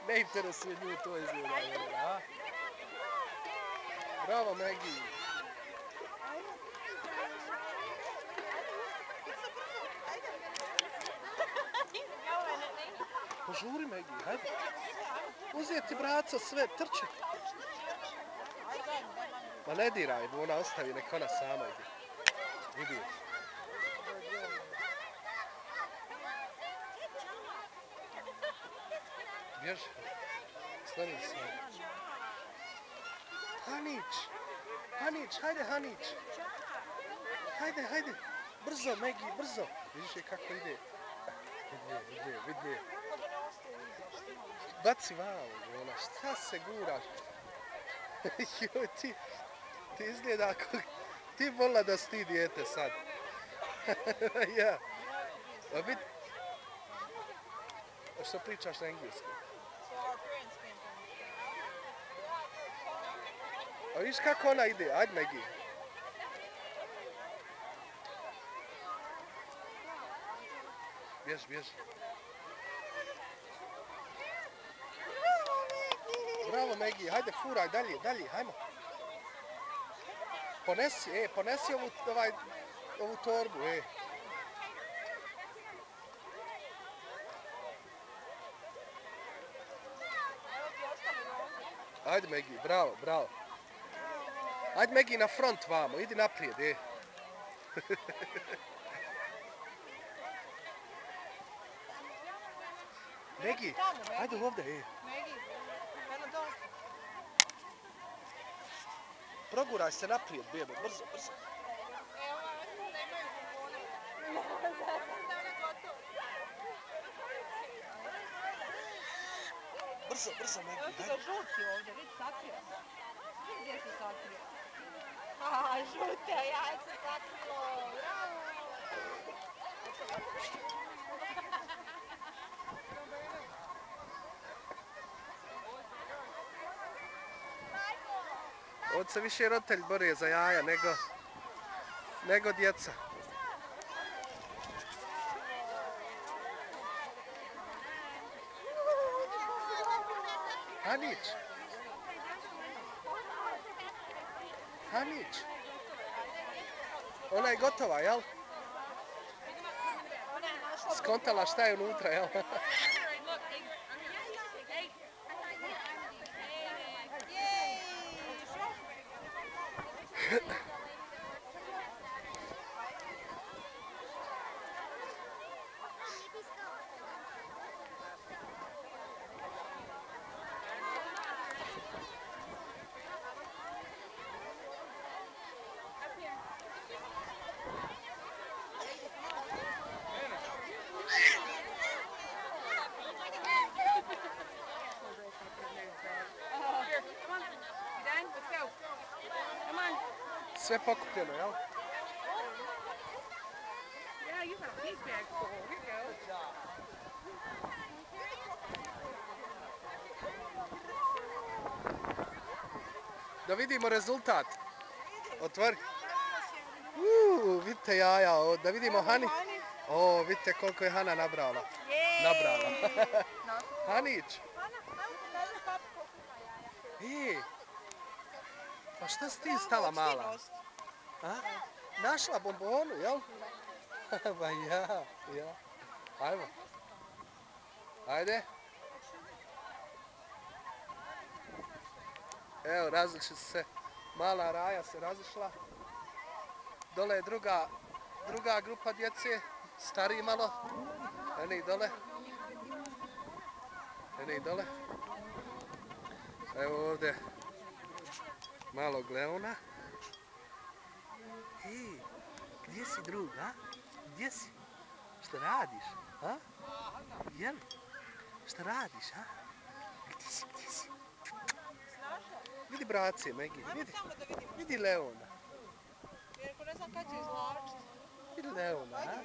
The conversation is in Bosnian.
Ne interesuje nju to izgleda, a? Bravo, Maggie. Požuri, Maggie, hajde. Uzeti braco sve, trči. Ma ne diraj, bo ona ostavi, neka ona sama ide. Vidi. Bježi. Sloni se. Hanić. Hanić, hajde Hanić. Hajde, hajde. Brzo, Maggie, brzo. Vidiš je kako ide. Vidi. Baci vamo, ona, šta se guraš? Joj, ti izgleda ako... Ti volila da si ti dijete sad. Ja. A vid... A što pričaš na engleskom? A vidiš kako ona ide? Ajde, Maggie. Bježi. Bravo, Maggie. Hajde, furaj, dalje, hajmo. Ponesi ovu torbu, Ajde, Maggie, bravo. Ajde, Maggie, na front vamo, idi naprijed, Maggie, ajde ovdje, Proguraj se naprijed, bebo, brzo. Brzo, Maggie, hajde. Evo ti ga žuti ovdje, vidi, sakrio. Gdje si sakrio? A, žute, ja se sakrio, bravo. Ovdje se više roditelj bore za jaja nego djeca. Hanić. Ona je gotova, jel? Skontala šta je unutra, jel? Sve pokupljeno, jel? Yeah, you got a big bag full. Here you go. Da vidimo rezultat. Otvori. Vidite jaja, da vidimo Hani. Vidite koliko je Hana nabrala. Hanić. Pa šta si ti stala mala? Našla bombonu, jel? Ba ja. Ajmo. Ajde. Evo, različili se. Mala Raja se razišla. Dole je druga grupa djece. Stariji malo. Ene i dole. Evo ovdje. Malog Leona. Gdje si drug, a? Gdje si? Šta radiš, a? Jel? Šta radiš, a? Gdje si? Vidi brace, Maggie, vidi Leona. Jer ne znam kad će izvlačiti. Vidi Leona, a?